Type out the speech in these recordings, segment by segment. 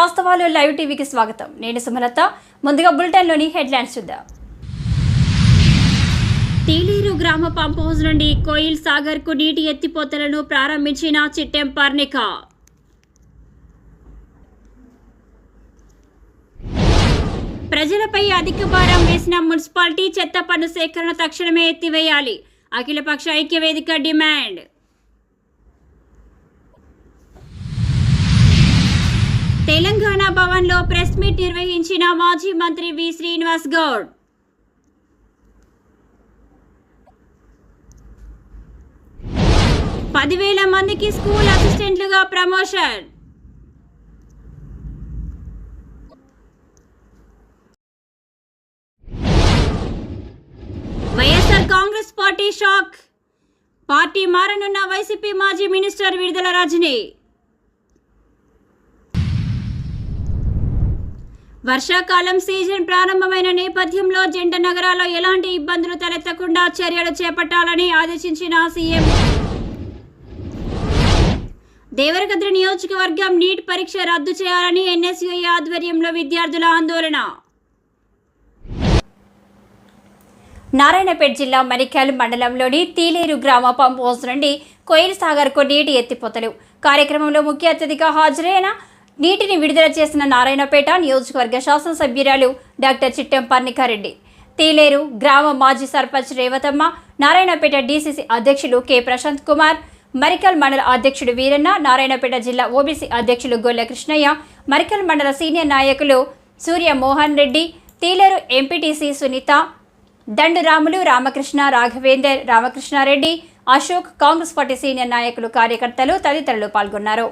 వాస్తవాలు లైవ్ టీవీకి స్వాగతం. నేను సుమలత. ముందుగా బులెటిన్లోని హెడ్లైన్స్ చూద్దాం. తీలేరు గ్రామ పంప్ హౌస్ నుండి కోయిల్ సాగర్కు నీటి ఎత్తిపోతలను ప్రారంభించిన చిట్టెం పర్ణిక. ప్రజలపై అధిక భారం వేసిన మున్సిపాలిటీ చెత్త పన్ను సేకరణ తక్షణమే ఎత్తివేయాలి. అఖిలపక్ష ఐక్యవేదిక డిమాండ్. తెలంగాణ భవన్లో ప్రెస్ మీట్ నిర్వహించిన మాజీ మంత్రి వి శ్రీనివాస్ గౌడ్. పదివేల మందికి స్కూల్ అసిస్టెంట్లుగా promotion. YSR Congress party shock. Party మారనున్న వైసీపీ మాజీ మినిస్టర్ విడుదల రజని. వర్షాకాలం సీజన్ ప్రారంభమైన నేపథ్యంలో జంట నగరాల్లో ఎలాంటి ఇబ్బందులు తలెత్తకుండా చర్యలు చేపట్టాలని ఆదేశించిన సీఎం. దేవరకద్ర నియోజకవర్గం నీట్ పరీక్ష రద్దు చేయాలని ఎన్ఎస్యుఐ ఆధ్వర్యంలో విద్యార్థుల ఆందోళన. నారాయణపేట జిల్లా మరికల్ మండలంలోని తీలేరు గ్రామ పంప్ హౌస్ నుండి కోయిల్ సాగర్కు నీటి ఎత్తిపోతలు కార్యక్రమంలో ముఖ్య అతిథిగా హాజరైన నీటిని విడుదల చేసిన నారాయణపేట నియోజకవర్గ శాసనసభ్యురాలు డాక్టర్ చిట్టెం పర్ణికారెడ్డి, తీలేరు గ్రామ మాజీ సర్పంచ్ రేవతమ్మ, నారాయణపేట డీసీసీ అధ్యక్షులు కె ప్రశాంత్ కుమార్, మరికల్ మండల అధ్యక్షుడు వీరన్న, నారాయణపేట జిల్లా ఓబీసీ అధ్యక్షులు గొల్ల కృష్ణయ్య, మరికల్ మండల సీనియర్ నాయకులు సూర్య మోహన్ రెడ్డి, తీలేరు ఎంపీటీసీ సునీత, దండు రాములు, రామకృష్ణ, రాఘవేందర్, రామకృష్ణారెడ్డి, అశోక్, కాంగ్రెస్ పార్టీ సీనియర్ నాయకులు, కార్యకర్తలు తదితరులు పాల్గొన్నారు.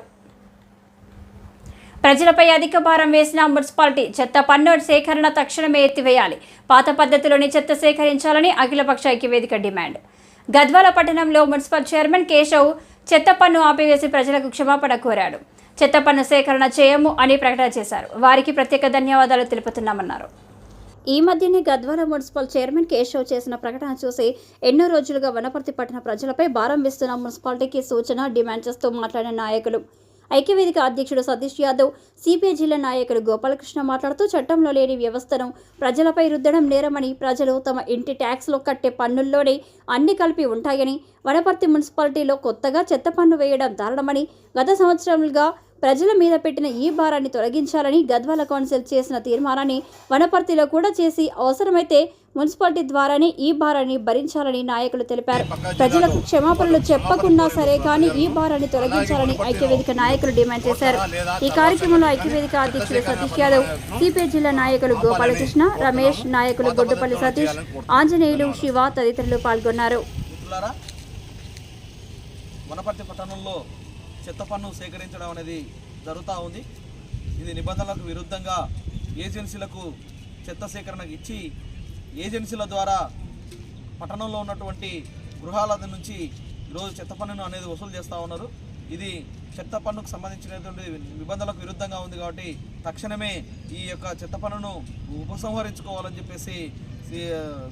ప్రజలపై అధిక భారం వేసిన మున్సిపాలిటీ చెత్త పన్ను సేకరణ తక్షణమే ఎత్తివేయాలి. పాత పద్ధతిలోని చెత్త సేకరించాలని అఖిలపక్ష ఐక్యవేదిక డిమాండ్. గద్వాల పట్టణంలో మున్సిపల్ చైర్మన్ కేశవ్ చెత్త పన్ను ఆపివేసి ప్రజలకు క్షమాపణ కోరాడు. చెత్త పన్ను సేకరణ చేయము అని ప్రకటన చేశారు. వారికి ప్రత్యేక ధన్యవాదాలు తెలుపుతున్నామన్నారు. ఈ మధ్యనే గద్వాల మున్సిపల్ చైర్మన్ కేశవ్ చేసిన ప్రకటన చూసి ఎన్నో రోజులుగా వనపర్తి పట్టణ ప్రజలపై భారం వేస్తున్న మున్సిపాలిటీకి సూచన డిమాండ్ చేస్తూ మాట్లాడిన నాయకులు. ఐక్యవేదిక అధ్యక్షుడు సతీష్ యాదవ్, సిపిఐ జిల్లా నాయకుడు గోపాలకృష్ణ మాట్లాడుతూ చట్టంలో లేని వ్యవస్థను ప్రజలపై రుద్దడం నేరమని, ప్రజలు తమ ఇంటి ట్యాక్స్లో కట్టే పన్నుల్లోనే అన్ని కలిపి ఉంటాయని, వనపర్తి మున్సిపాలిటీలో కొత్తగా చెత్త పన్ను వేయడం దారుణమని, గత సంవత్సరాలుగా ప్రజల మీద పెట్టిన ఈ భారాన్ని తొలగించాలని గద్వాల కౌన్సిల్ చేసిన తీర్మానాన్ని వనపర్తిలో కూడా చేసి అవసరమైతే మున్సిపాలిటీ ద్వారానే ఈ భారాన్ని భరించాలని నాయకులు తెలిపారు. ప్రజలకు క్షమాపణలు చెప్పకున్నా సరే కానీ ఈ భారాన్ని తొలగించాలని ఐక్యవేదిక నాయకులు డిమాండ్ చేశారు. ఈ కార్యక్రమంలో ఐక్యవేదిక అధ్యక్షుడు సతీష్ యాదవ్, సిపిఐ జిల్లా నాయకులు గోపాలకృష్ణ, రమేష్, నాయకులు గొడ్డుపల్లి సతీష్, ఆంజనేయులు, శివ తదితరులు పాల్గొన్నారు. వనపర్తి పట్టణంలో చెత్త పన్ను సేకరించడం అనేది జరుగుతూ ఉంది. ఇది నిబంధనలకు విరుద్ధంగా ఏజెన్సీలకు చెత్త సేకరణకు ఇచ్చి ఏజెన్సీల ద్వారా పట్టణంలో ఉన్నటువంటి గృహాల నుంచి ఈరోజు చెత్త పన్నును అనేది వసూలు చేస్తూ ఉన్నారు. ఇది చెత్త పన్నుకు సంబంధించినటువంటి నిబంధనలకు విరుద్ధంగా ఉంది కాబట్టి తక్షణమే ఈ యొక్క చెత్త పన్నును ఉపసంహరించుకోవాలని చెప్పేసి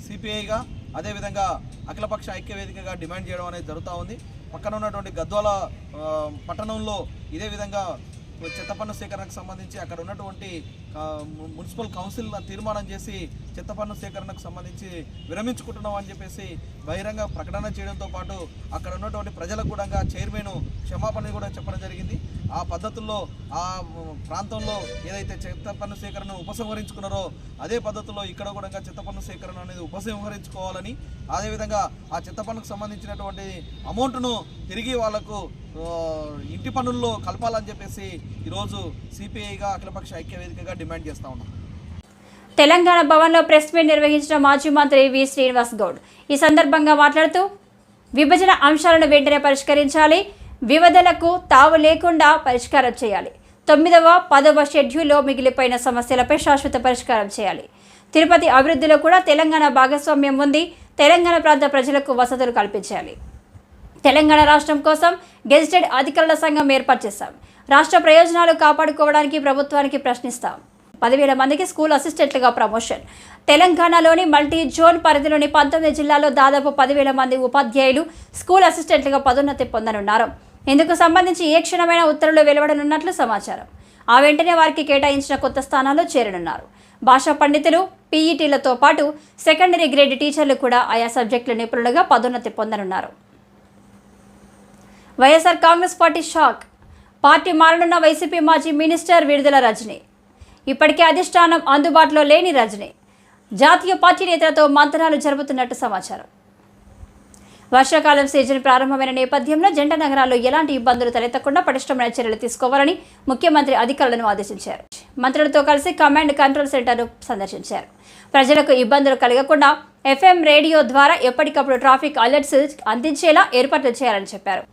సిపిఐగా అదేవిధంగా అఖిలపక్ష ఐక్యవేదికగా డిమాండ్ చేయడం అనేది జరుగుతూ ఉంది. పక్కన ఉన్నటువంటి గద్వాల పట్టణంలో ఇదే విధంగా చెత్త పన్ను సేకరణకు సంబంధించి అక్కడ ఉన్నటువంటి మున్సిపల్ కౌన్సిల్ తీర్మానం చేసి చెత్త పన్ను సేకరణకు సంబంధించి విరమించుకుంటున్నాం అని చెప్పేసి బహిరంగ ప్రకటన చేయడంతో పాటు అక్కడ ఉన్నటువంటి ప్రజలకు కూడా చైర్మన్ క్షమాపణ కూడా చెప్పడం జరిగింది. ఆ పద్ధతుల్లో ఆ ప్రాంతంలో ఏదైతే చెత్త పన్ను సేకరణ ఉపసంహరించుకున్నారో అదే పద్ధతిలో ఇక్కడ కూడా చెత్త పన్ను సేకరణ అనేది ఉపసంహరించుకోవాలని, అదేవిధంగా ఆ చెత్త పన్నుకు సంబంధించినటువంటి అమౌంట్ను తిరిగి వాళ్లకు ఇంటి పన్నుల్లో కలపాలని చెప్పేసి ఈరోజు సిపిఐగా అఖిలపక్ష ఐక్యవేదికగా డిమాండ్ చేస్తూ ఉన్నాం. తెలంగాణ భవన్లో ప్రెస్ మీట్ నిర్వహించిన మాజీ మంత్రి వి శ్రీనివాస్ గౌడ్ ఈ సందర్భంగా మాట్లాడుతూ విభజన అంశాలను వెంటనే పరిష్కరించాలి, వివాదాలకు తావు లేకుండా పరిష్కారం చేయాలి, 9వ, 10వ షెడ్యూల్లో మిగిలిపోయిన సమస్యలపై శాశ్వత పరిష్కారం చేయాలి, తిరుపతి అభివృద్ధిలో కూడా తెలంగాణ భాగస్వామ్యం ఉంది, తెలంగాణ ప్రాంత ప్రజలకు వసతులు కల్పించాలి, తెలంగాణ రాష్ట్రం కోసం గెజిటెడ్ అధికారుల సంఘం ఏర్పాటు చేశాం, రాష్ట్ర ప్రయోజనాలు కాపాడుకోవడానికి ప్రభుత్వానికి ప్రశ్నిస్తాం, 10,000 మందికి స్కూల్ అసిస్టెంట్లుగా ప్రమోషన్. తెలంగాణలోని మల్టీ జోన్ పరిధిలోని 19 జిల్లాల్లో దాదాపు 10,000 మంది ఉపాధ్యాయులు స్కూల్ అసిస్టెంట్లుగా పదోన్నతి పొందనున్నారు. ఇందుకు సంబంధించి ఏ క్షణమైన ఉత్తర్వులు వెలువడనున్నట్లు సమాచారం. ఆ వెంటనే వారికి కేటాయించిన కొత్త స్థానాల్లో చేరనున్నారు. భాషా పండితులు, పీఈటీలతో పాటు సెకండరీ గ్రేడ్ టీచర్లు కూడా ఆయా సబ్జెక్టుల నిపుణులుగా పదోన్నతి పొందనున్నారు. YSR Congress party shock. Party మారనున్న వైసీపీ మాజీ మినిస్టర్ విడుదల రజని. ఇప్పటికే అధిష్టానం అందుబాటులో లేని రజని జాతీయ పార్టీ నేతలతో మంతనాలు జరుపుతున్నట్టు సమాచారం. వర్షాకాలం సీజన్ ప్రారంభమైన నేపథ్యంలో జంట నగరాల్లో ఎలాంటి ఇబ్బందులు తలెత్తకుండా పటిష్టమైన చర్యలు తీసుకోవాలని ముఖ్యమంత్రి అధికారులను ఆదేశించారు. మంత్రులతో కలిసి కమాండ్ కంట్రోల్ సెంటర్ను సందర్శించారు. ప్రజలకు ఇబ్బందులు కలగకుండా FM రేడియో ద్వారా ఎప్పటికప్పుడు ట్రాఫిక్ అలర్ట్స్ అందించేలా ఏర్పాట్లు చేయాలని చెప్పారు.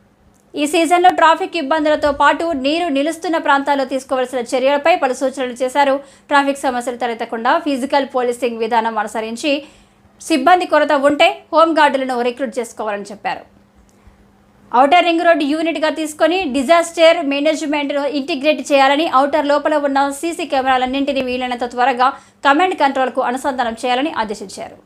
ఈ సీజన్లో ట్రాఫిక్ ఇబ్బందులతో పాటు నీరు నిలుస్తున్న ప్రాంతాల్లో తీసుకోవాల్సిన చర్యలపై పలు సూచనలు చేశారు. ట్రాఫిక్ సమస్యలు తలెత్తకుండా ఫిజికల్ పోలీసింగ్ విధానం అనుసరించి సిబ్బంది కొరత ఉంటే హోంగార్డులను రిక్రూట్ చేసుకోవాలని చెప్పారు. ఔటర్ రింగ్ రోడ్డు యూనిట్గా తీసుకొని డిజాస్టర్ మేనేజ్మెంట్ను ఇంటిగ్రేట్ చేయాలని, ఔటర్ లోపల ఉన్న సీసీ కెమెరాలన్నింటినీ వీలైనంత త్వరగా కమాండ్ కంట్రోల్కు అనుసంధానం చేయాలని ఆదేశించారు.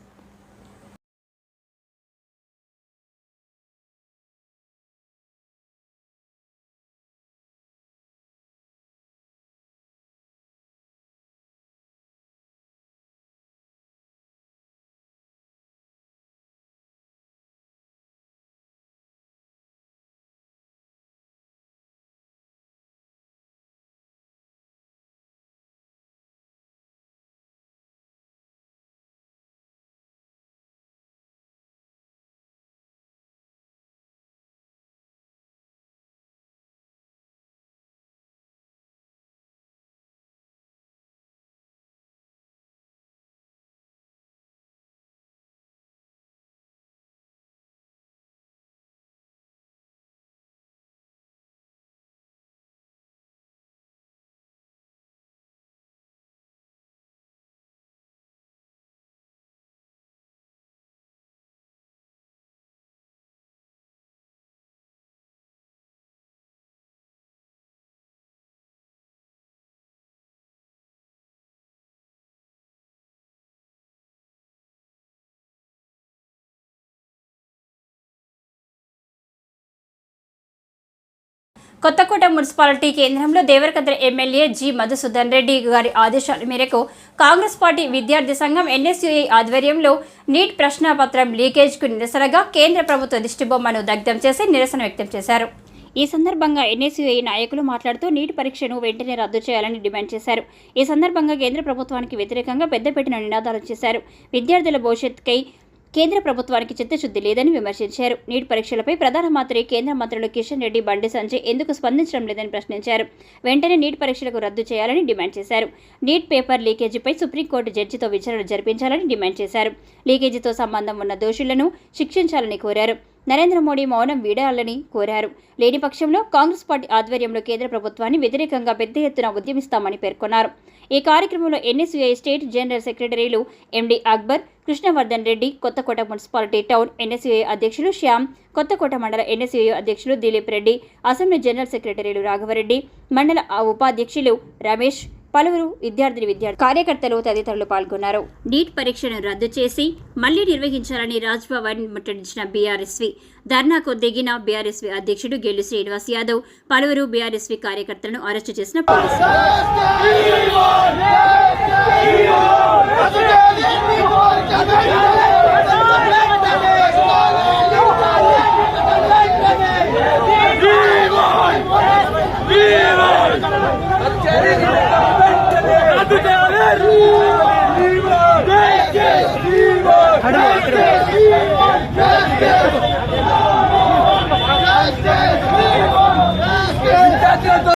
కొత్తకోట మున్సిపాలిటీ కేంద్రంలో దేవరకద్ర ఎమ్మెల్యే జి మధుసూదన్ రెడ్డి గారి ఆదేశాల మేరకు కాంగ్రెస్ పార్టీ విద్యార్థి సంఘం NSUI ఆధ్వర్యంలో నీట్ ప్రశ్నాపత్రం లీకేజ్కు నిరసనగా కేంద్ర ప్రభుత్వ దిష్టిబొమ్మను దగ్ధం చేసి నిరసన వ్యక్తం చేశారు. ఈ సందర్భంగా NSUI నాయకులు మాట్లాడుతూ నీట్ పరీక్షను వెంటనే రద్దు చేయాలని డిమాండ్ చేశారు. ఈ సందర్భంగా కేంద్ర ప్రభుత్వానికి వ్యతిరేకంగా పెద్దపెట్టిన నినాదాలు చేశారు. విద్యార్థుల భవిష్యత్తుకై కేంద్ర ప్రభుత్వానికి చిత్తశుద్ధి లేదని విమర్శించారు. నీట్ పరీక్షలపై ప్రధానమంత్రి కేంద్ర మంత్రులు కిషన్ రెడ్డి, బండి సంజయ్ ఎందుకు స్పందించడం లేదని ప్రశ్నించారు. వెంటనే నీట్ పరీక్షలకు రద్దు చేయాలని డిమాండ్ చేశారు. నీట్ పేపర్ లీకేజీపై సుప్రీంకోర్టు జడ్జితో విచారణ జరిపించాలని డిమాండ్ చేశారు. లీకేజీతో సంబంధం ఉన్న దోషులను శిక్షించాలని కోరారు. నరేంద్ర మోడీ మౌనం వీడాలని కోరారు. లేని పక్షంలో కాంగ్రెస్ పార్టీ ఆధ్వర్యంలో కేంద్ర ప్రభుత్వాన్ని వ్యతిరేకంగా పెద్ద ఎత్తున ఉద్యమిస్తామని పేర్కొన్నారు. ఈ కార్యక్రమంలో NSUI స్టేట్ జనరల్ సెక్రటరీలు MD Akbar, Krishnavardhan Reddy, Kothakota municipality town NSUI అధ్యక్షులు శ్యామ్, కొత్తకోట మండల NSUI అధ్యక్షులు దిలీప్ రెడ్డి, అసెంబ్లీ జనరల్ సెక్రటరీలు రాఘవరెడ్డి, మండల ఉపాధ్యక్షులు రమేష్, పలువురు విద్యార్థి కార్యకర్తలు తదితరులు పాల్గొన్నారు. నీట్ పరీక్షను రద్దు చేసి మళ్లీ నిర్వహించాలని రాజ్భవన్ ముట్టడించిన BRSV, ధర్నాకు దిగిన BRSV అధ్యక్షుడు గెల్లు శ్రీనివాస్ యాదవ్, పలువురు BRSV కార్యకర్తలను అరెస్టు చేసిన పోలీసులు. We